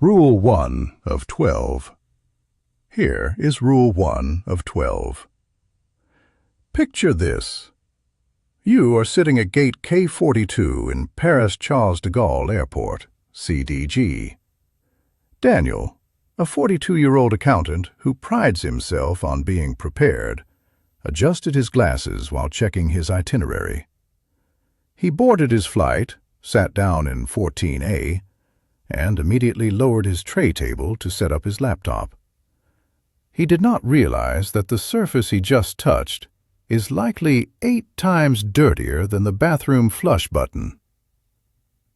Rule 1 of 12. Here is Rule 1 of 12. Picture this. You are sitting at gate K42 in Paris Charles de Gaulle Airport, CDG. Daniel, a 42-year-old accountant who prides himself on being prepared, adjusted his glasses while checking his itinerary. He boarded his flight, sat down in 14A, and immediately lowered his tray table to set up his laptop. He did not realize that the surface he just touched is likely 8 times dirtier than the bathroom flush button.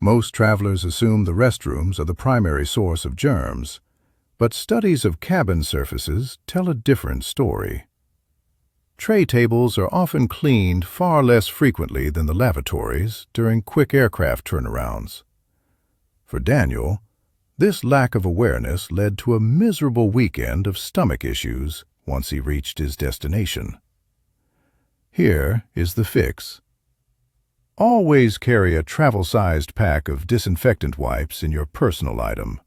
Most travelers assume the restrooms are the primary source of germs, but studies of cabin surfaces tell a different story. Tray tables are often cleaned far less frequently than the lavatories during quick aircraft turnarounds. For Daniel, this lack of awareness led to a miserable weekend of stomach issues once he reached his destination. Here is the fix. Always carry a travel-sized pack of disinfectant wipes in your personal item.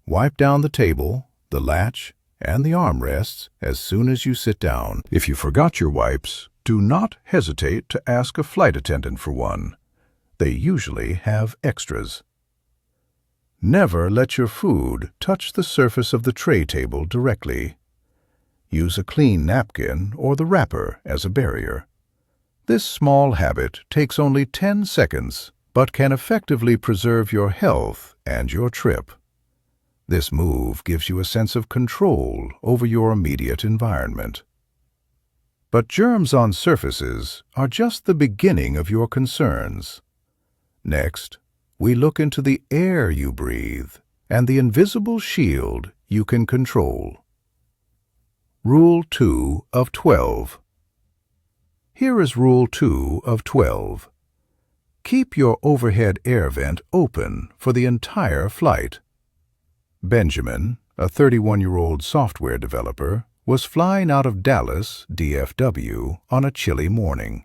Wipe down the table, the latch, and the armrests as soon as you sit down. If you forgot your wipes, do not hesitate to ask a flight attendant for one. They usually have extras. Never let your food touch the surface of the tray table directly. Use a clean napkin or the wrapper as a barrier. This small habit takes only 10 seconds, but can effectively preserve your health and your trip. This move gives you a sense of control over your immediate environment. But germs on surfaces are just the beginning of your concerns. Next, we look into the air you breathe and the invisible shield you can control. Rule 2 of 12. Here is Rule 2 of 12. Keep your overhead air vent open for the entire flight. Benjamin, a 31-year-old software developer, was flying out of Dallas, DFW, on a chilly morning.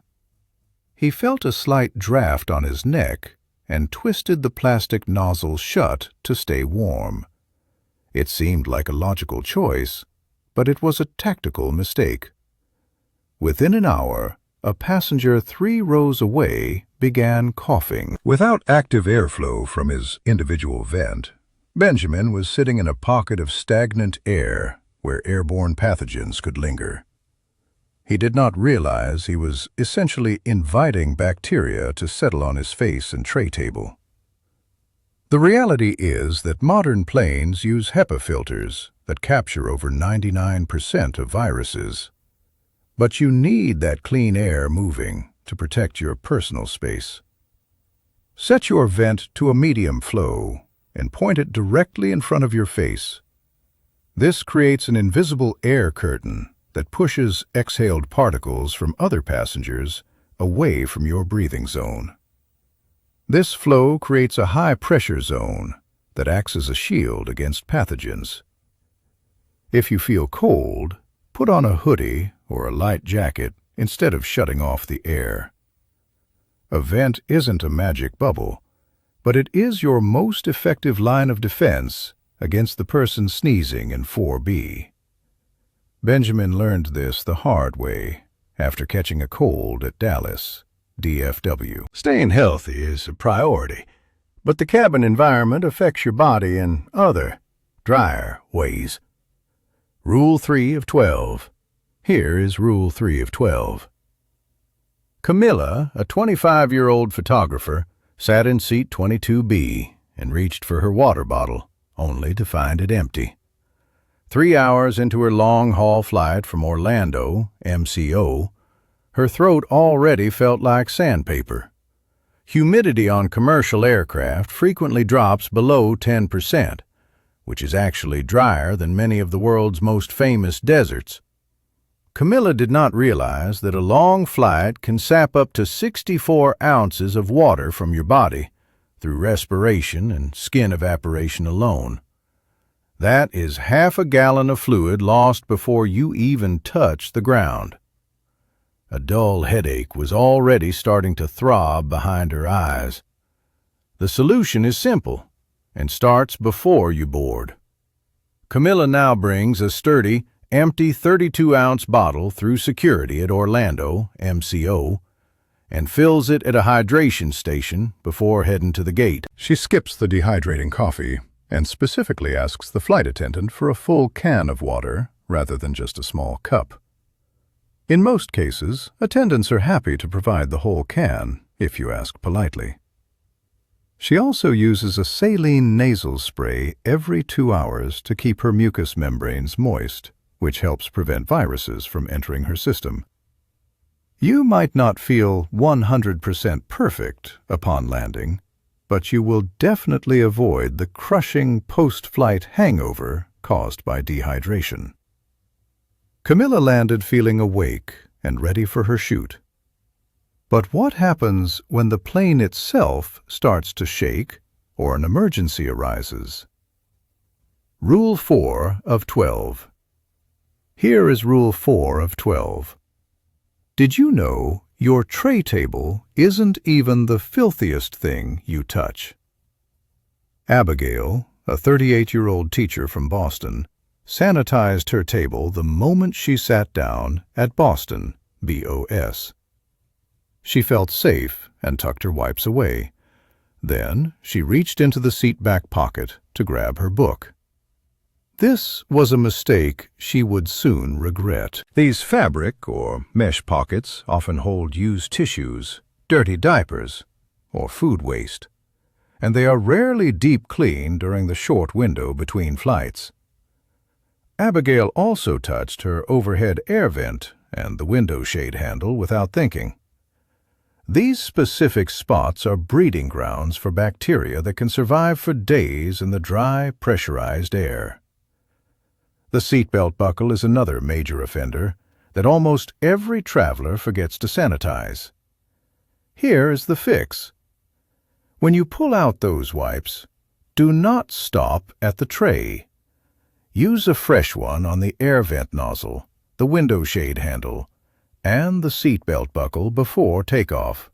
He felt a slight draft on his neck and twisted the plastic nozzle shut to stay warm. It seemed like a logical choice, but it was a tactical mistake. Within an hour, a passenger 3 rows away began coughing. Without active airflow from his individual vent, Benjamin was sitting in a pocket of stagnant air where airborne pathogens could linger. He did not realize he was essentially inviting bacteria to settle on his face and tray table. The reality is that modern planes use HEPA filters that capture over 99% of viruses. But you need that clean air moving to protect your personal space. Set your vent to a medium flow and point it directly in front of your face. This creates an invisible air curtain that pushes exhaled particles from other passengers away from your breathing zone. This flow creates a high-pressure zone that acts as a shield against pathogens. If you feel cold, put on a hoodie or a light jacket instead of shutting off the air. A vent isn't a magic bubble, but it is your most effective line of defense against the person sneezing in 4B. Benjamin learned this the hard way after catching a cold at Dallas, DFW. Staying healthy is a priority, but the cabin environment affects your body in other, drier ways. Rule 3 of 12. Here is Rule 3 of 12. Camilla, a 25-year-old photographer, sat in seat 22B and reached for her water bottle, only to find it empty. 3 hours into her long-haul flight from Orlando, MCO, her throat already felt like sandpaper. Humidity on commercial aircraft frequently drops below 10%, which is actually drier than many of the world's most famous deserts. Camilla did not realize that a long flight can sap up to 64 ounces of water from your body through respiration and skin evaporation alone. That is half a gallon of fluid lost before you even touch the ground. A dull headache was already starting to throb behind her eyes. The solution is simple. and starts before you board. Camilla now brings a sturdy, empty 32-ounce bottle through security at Orlando, MCO, and fills it at a hydration station before heading to the gate. She skips the dehydrating coffee and specifically asks the flight attendant for a full can of water rather than just a small cup. In most cases, attendants are happy to provide the whole can if you ask politely. She also uses a saline nasal spray every 2 hours to keep her mucous membranes moist, which helps prevent viruses from entering her system. You might not feel 100% perfect upon landing, but you will definitely avoid the crushing post-flight hangover caused by dehydration. Camilla landed feeling awake and ready for her shoot. But what happens when the plane itself starts to shake or an emergency arises? Rule 4 of 12. Here is Rule 4 of 12. Did you know your tray table isn't even the filthiest thing you touch? Abigail, a 38-year-old teacher from Boston, sanitized her table the moment she sat down at Boston, BOS. She felt safe and tucked her wipes away. Then she reached into the seatback pocket to grab her book. This was a mistake she would soon regret. These fabric or mesh pockets often hold used tissues, dirty diapers, or food waste, and they are rarely deep cleaned during the short window between flights. Abigail also touched her overhead air vent and the window shade handle without thinking. These specific spots are breeding grounds for bacteria that can survive for days in the dry, pressurized air. The seatbelt buckle is another major offender that almost every traveler forgets to sanitize. Here is the fix. When you pull out those wipes, do not stop at the tray. Use a fresh one on the air vent nozzle, the window shade handle, and the seatbelt buckle before takeoff.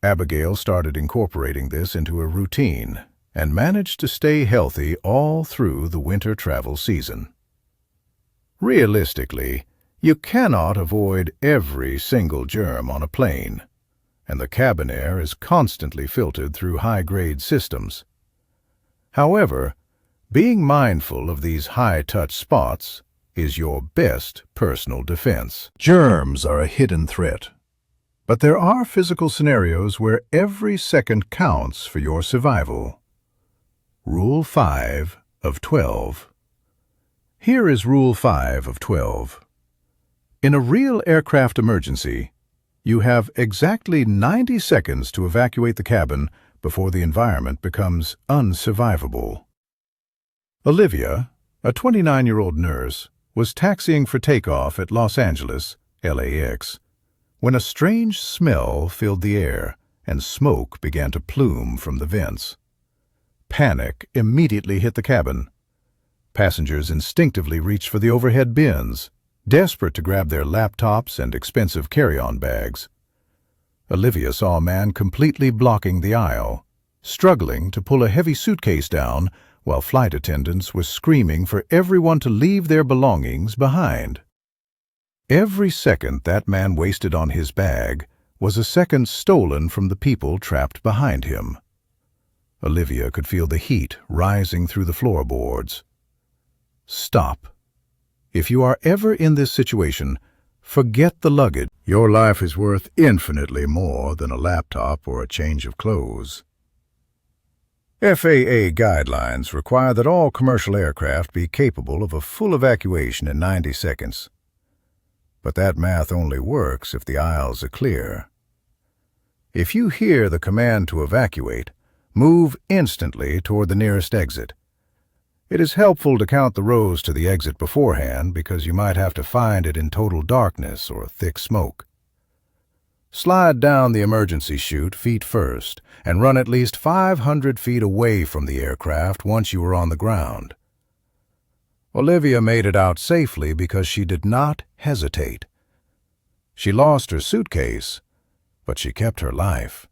Abigail started incorporating this into her routine and managed to stay healthy all through the winter travel season. Realistically, you cannot avoid every single germ on a plane, and the cabin air is constantly filtered through high-grade systems. However, being mindful of these high-touch spots is your best personal defense. Germs are a hidden threat, but there are physical scenarios where every second counts for your survival. Rule 5 of 12. Here is Rule 5 of 12. In a real aircraft emergency, you have exactly 90 seconds to evacuate the cabin before the environment becomes unsurvivable. Olivia, a 29-year-old nurse, was taxiing for takeoff at Los Angeles, LAX, when a strange smell filled the air and smoke began to plume from the vents. Panic immediately hit the cabin. Passengers instinctively reached for the overhead bins, desperate to grab their laptops and expensive carry-on bags. Olivia saw a man completely blocking the aisle, struggling to pull a heavy suitcase down while flight attendants were screaming for everyone to leave their belongings behind. Every second that man wasted on his bag was a second stolen from the people trapped behind him. Olivia could feel the heat rising through the floorboards. Stop. If you are ever in this situation, forget the luggage. Your life is worth infinitely more than a laptop or a change of clothes. FAA guidelines require that all commercial aircraft be capable of a full evacuation in 90 seconds. But that math only works if the aisles are clear. If you hear the command to evacuate, move instantly toward the nearest exit. It is helpful to count the rows to the exit beforehand because you might have to find it in total darkness or thick smoke. Slide down the emergency chute feet first and run at least 500 feet away from the aircraft once you are on the ground. Olivia made it out safely because she did not hesitate. She lost her suitcase, but she kept her life.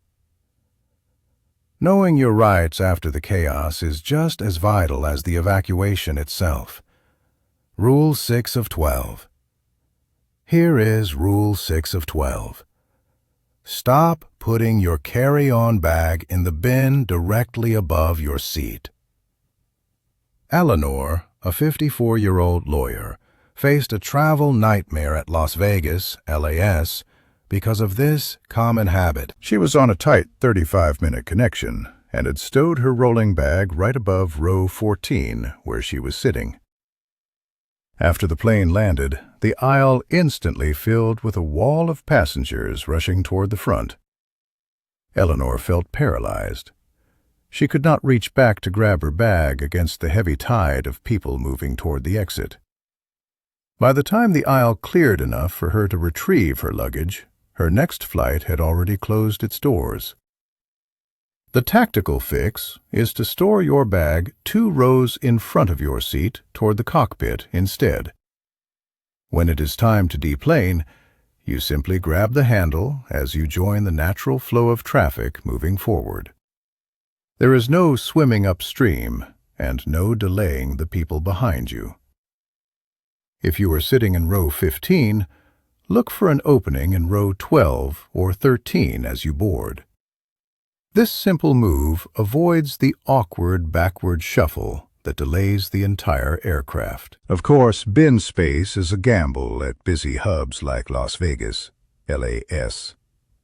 Knowing your rights after the chaos is just as vital as the evacuation itself. Rule 6 of 12. Here is Rule 6 of 12. Stop putting your carry-on bag in the bin directly above your seat. Eleanor, a 54-year-old lawyer, faced a travel nightmare at Las Vegas, LAS, because of this common habit. She was on a tight 35-minute connection and had stowed her rolling bag right above row 14 where she was sitting. After the plane landed, the aisle instantly filled with a wall of passengers rushing toward the front. Eleanor felt paralyzed. She could not reach back to grab her bag against the heavy tide of people moving toward the exit. By the time the aisle cleared enough for her to retrieve her luggage, her next flight had already closed its doors. The tactical fix is to store your bag 2 rows in front of your seat toward the cockpit instead. When it is time to deplane, you simply grab the handle as you join the natural flow of traffic moving forward. There is no swimming upstream and no delaying the people behind you. If you are sitting in row 15, look for an opening in row 12 or 13 as you board. This simple move avoids the awkward backward shuffle that delays the entire aircraft. Of course, bin space is a gamble at busy hubs like Las Vegas, LAS.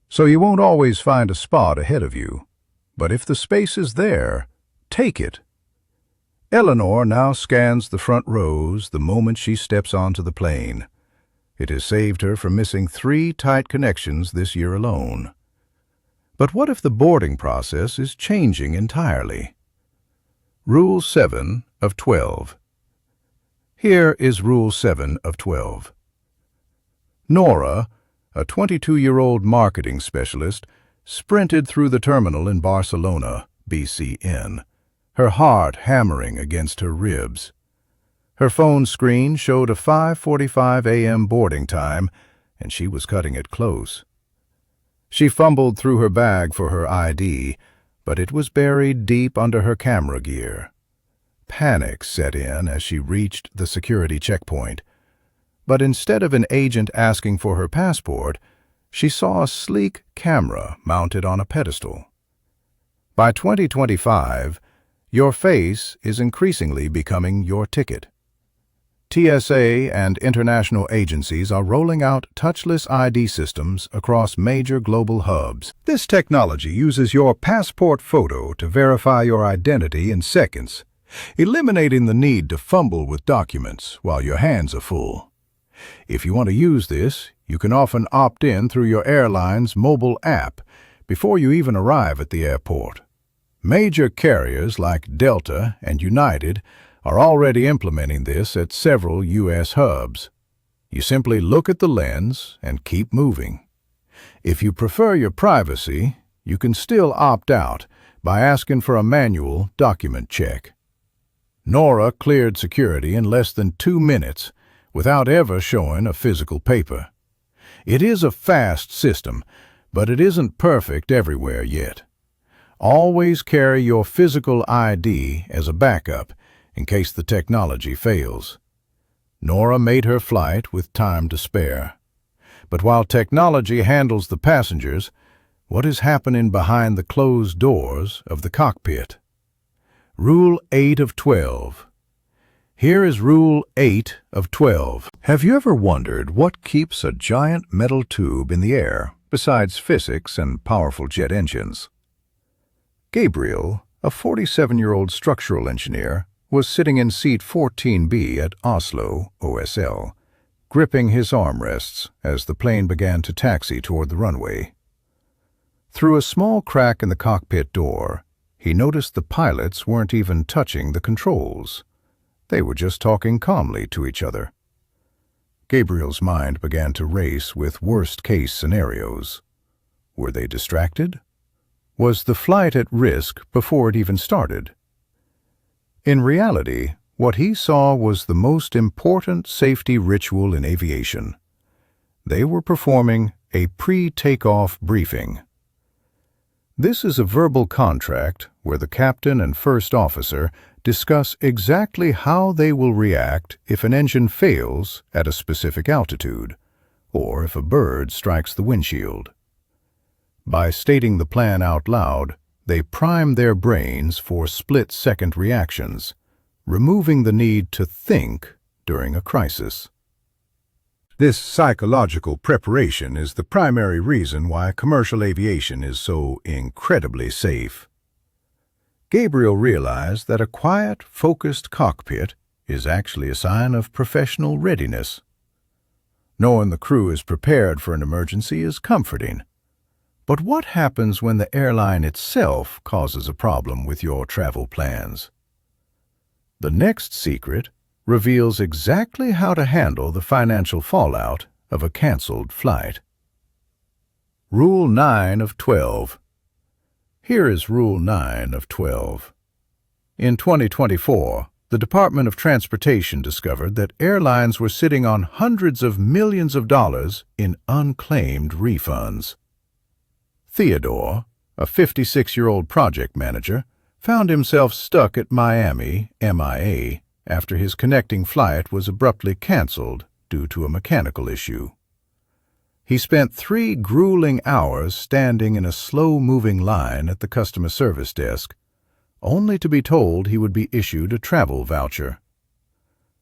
So you won't always find a spot ahead of you. But if the space is there, take it. Eleanor now scans the front rows the moment she steps onto the plane. It has saved her from missing 3 tight connections this year alone. But what if the boarding process is changing entirely? Rule 7 of 12. Here is Rule 7 of 12. Nora, a 22-year-old marketing specialist, sprinted through the terminal in Barcelona, BCN, her heart hammering against her ribs. Her phone screen showed a 5:45 a.m. boarding time, and she was cutting it close. She fumbled through her bag for her ID, but it was buried deep under her camera gear. Panic set in as she reached the security checkpoint. But instead of an agent asking for her passport, she saw a sleek camera mounted on a pedestal. By 2025, your face is increasingly becoming your ticket. TSA and international agencies are rolling out touchless ID systems across major global hubs. This technology uses your passport photo to verify your identity in seconds, eliminating the need to fumble with documents while your hands are full. If you want to use this, you can often opt in through your airline's mobile app before you even arrive at the airport. Major carriers like Delta and United are already implementing this at several U.S. hubs. You simply look at the lens and keep moving. If you prefer your privacy, you can still opt out by asking for a manual document check. Nora cleared security in less than 2 minutes without ever showing a physical paper. It is a fast system, but it isn't perfect everywhere yet. Always carry your physical ID as a backup in case the technology fails. Nora made her flight with time to spare. But while technology handles the passengers, what is happening behind the closed doors of the cockpit? Rule 8 of 12. Here is Rule 8 of 12. Have you ever wondered what keeps a giant metal tube in the air, besides physics and powerful jet engines? Gabriel, a 47-year-old structural engineer, was sitting in seat 14B at Oslo, OSL, gripping his armrests as the plane began to taxi toward the runway. Through a small crack in the cockpit door, he noticed the pilots weren't even touching the controls. They were just talking calmly to each other. Gabriel's mind began to race with worst-case scenarios. Were they distracted? Was the flight at risk before it even started? In reality, what he saw was the most important safety ritual in aviation. They were performing a pre-takeoff briefing. This is a verbal contract where the captain and first officer discuss exactly how they will react if an engine fails at a specific altitude, or if a bird strikes the windshield. By stating the plan out loud, they prime their brains for split-second reactions, removing the need to think during a crisis. This psychological preparation is the primary reason why commercial aviation is so incredibly safe. Gabriel realized that a quiet, focused cockpit is actually a sign of professional readiness. Knowing the crew is prepared for an emergency is comforting. But what happens when the airline itself causes a problem with your travel plans? The next secret reveals exactly how to handle the financial fallout of a canceled flight. Rule 9 of 12. Here is Rule 9 of 12. In 2024, the Department of Transportation discovered that airlines were sitting on hundreds of millions of dollars in unclaimed refunds. Theodore, a 56-year-old project manager, found himself stuck at Miami, MIA, after his connecting flight was abruptly canceled due to a mechanical issue. He spent 3 grueling hours standing in a slow-moving line at the customer service desk, only to be told he would be issued a travel voucher.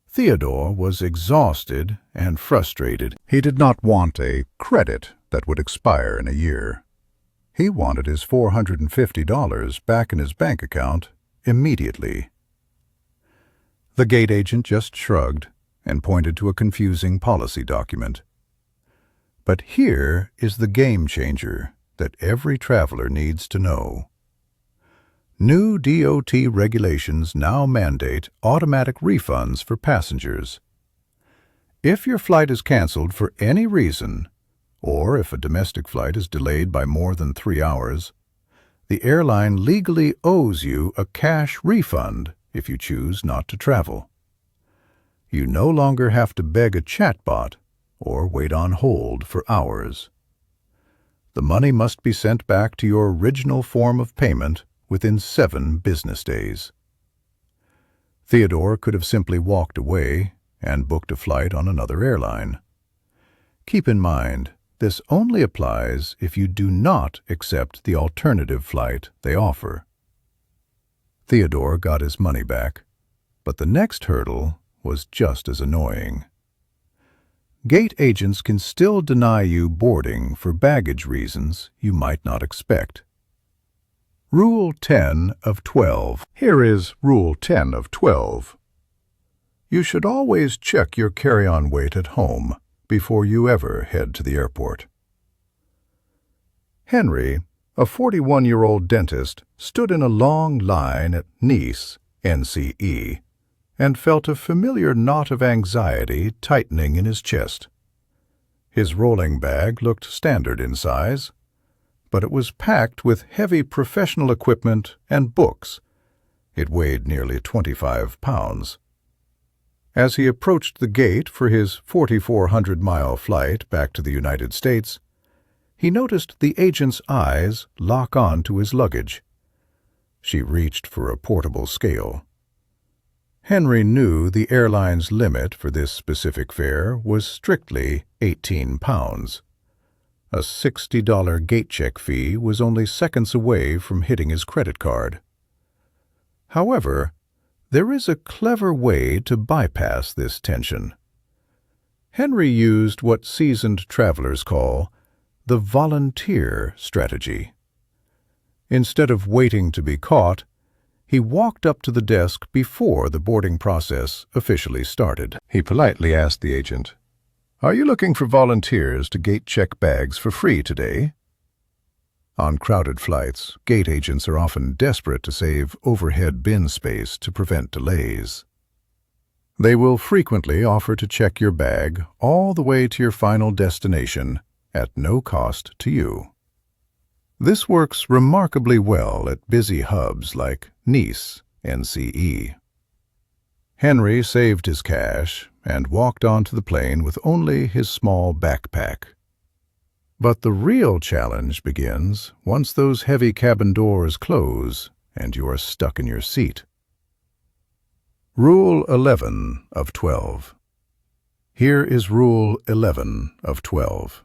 Theodore was exhausted and frustrated. He did not want a credit that would expire in a year. He wanted his $450 back in his bank account immediately. The gate agent just shrugged and pointed to a confusing policy document. But here is the game changer that every traveler needs to know. New DOT regulations now mandate automatic refunds for passengers. If your flight is canceled for any reason, or if a domestic flight is delayed by more than 3 hours, the airline legally owes you a cash refund if you choose not to travel. You no longer have to beg a chatbot or wait on hold for hours. The money must be sent back to your original form of payment within 7 business days. Theodore could have simply walked away and booked a flight on another airline. Keep in mind, this only applies if you do not accept the alternative flight they offer. Theodore got his money back, but the next hurdle was just as annoying. Gate agents can still deny you boarding for baggage reasons you might not expect. Rule 10 of 12. Here is Rule 10 of 12. You should always check your carry-on weight at home before you ever head to the airport. Henry, a 41-year-old dentist, stood in a long line at Nice, NCE, and felt a familiar knot of anxiety tightening in his chest. His rolling bag looked standard in size, but it was packed with heavy professional equipment and books. It weighed nearly 25 pounds. As he approached the gate for his 4,400-mile flight back to the United States, he noticed the agent's eyes lock on to his luggage. She reached for a portable scale. Henry knew the airline's limit for this specific fare was strictly 18 pounds. A $60 gate check fee was only seconds away from hitting his credit card. However, there is a clever way to bypass this tension. Henry used what seasoned travelers call the volunteer strategy. Instead of waiting to be caught, he walked up to the desk before the boarding process officially started. He politely asked the agent, "Are you looking for volunteers to gate check bags for free today?" On crowded flights, gate agents are often desperate to save overhead bin space to prevent delays. They will frequently offer to check your bag all the way to your final destination at no cost to you. This works remarkably well at busy hubs like Nice, NCE. Henry saved his cash and walked onto the plane with only his small backpack. But the real challenge begins once those heavy cabin doors close and you are stuck in your seat. Rule 11 of 12. Here is Rule 11 of 12.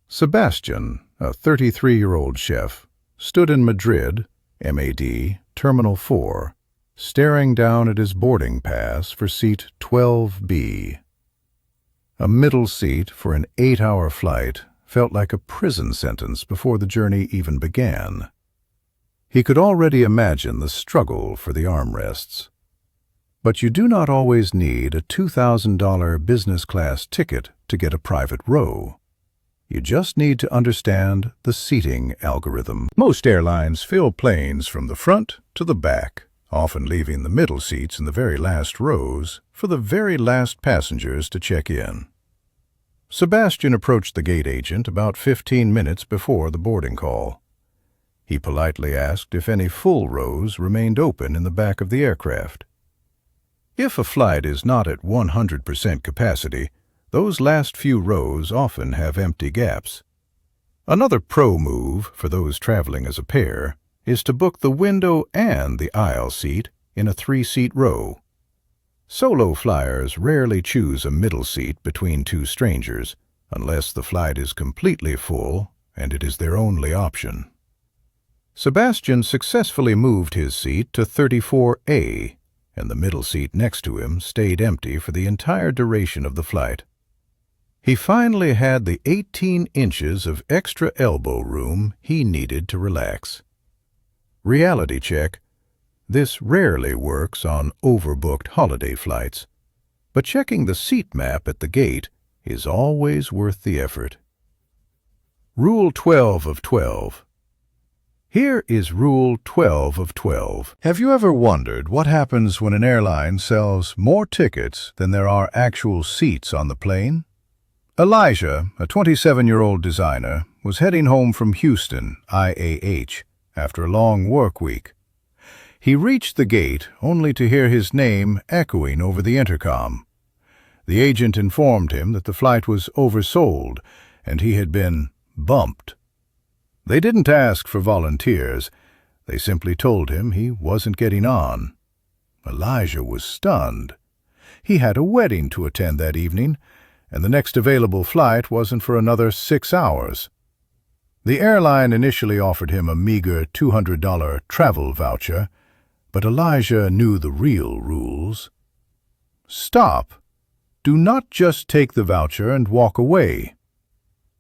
Sebastian, a 33-year-old chef, stood in Madrid, MAD, Terminal 4, staring down at his boarding pass for seat 12B. A middle seat for an 8-hour flight felt like a prison sentence before the journey even began. He could already imagine the struggle for the armrests. But you do not always need a $2,000 business class ticket to get a private row. You just need to understand the seating algorithm. Most airlines fill planes from the front to the back, often leaving the middle seats in the very last rows for the very last passengers to check in. Sebastian approached the gate agent about 15 minutes before the boarding call. He politely asked if any full rows remained open in the back of the aircraft. If a flight is not at 100% capacity, those last few rows often have empty gaps. Another pro move for those traveling as a pair is to book the window and the aisle seat in a 3-seat row. Solo flyers rarely choose a middle seat between two strangers unless the flight is completely full and it is their only option. Sebastian successfully moved his seat to 34A, and the middle seat next to him stayed empty for the entire duration of the flight. He finally had the 18 inches of extra elbow room he needed to relax. Reality check. This rarely works on overbooked holiday flights, but checking the seat map at the gate is always worth the effort. Rule 12 of 12. Here is Rule 12 of 12. Have you ever wondered what happens when an airline sells more tickets than there are actual seats on the plane? Elijah, a 27-year-old designer, was heading home from Houston, IAH, after a long work week. He reached the gate only to hear his name echoing over the intercom. The agent informed him that the flight was oversold and he had been bumped. They didn't ask for volunteers. They simply told him he wasn't getting on. Elijah was stunned. He had a wedding to attend that evening, and the next available flight wasn't for another 6 hours. The airline initially offered him a meager $200 travel voucher, but Elijah knew the real rules. Stop. Do not just take the voucher and walk away.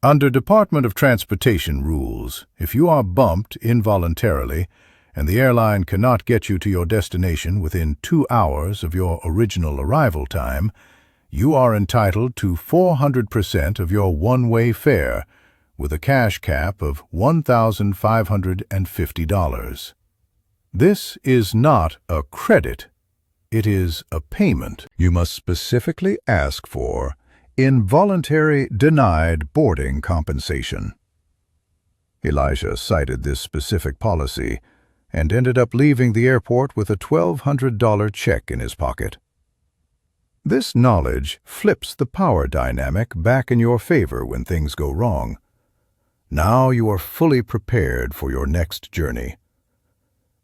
Under Department of Transportation rules, if you are bumped involuntarily and the airline cannot get you to your destination within 2 hours of your original arrival time, you are entitled to 400% of your one-way fare, with a cash cap of $1,550. This is not a credit. It is a payment. You must specifically ask for involuntary denied boarding compensation. Elijah cited this specific policy and ended up leaving the airport with a $1,200 check in his pocket. This knowledge flips the power dynamic back in your favor when things go wrong. Now you are fully prepared for your next journey.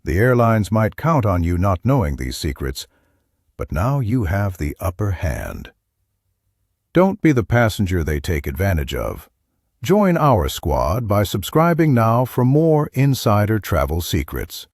The airlines might count on you not knowing these secrets, but now you have the upper hand. Don't be the passenger they take advantage of. Join our squad by subscribing now for more insider travel secrets.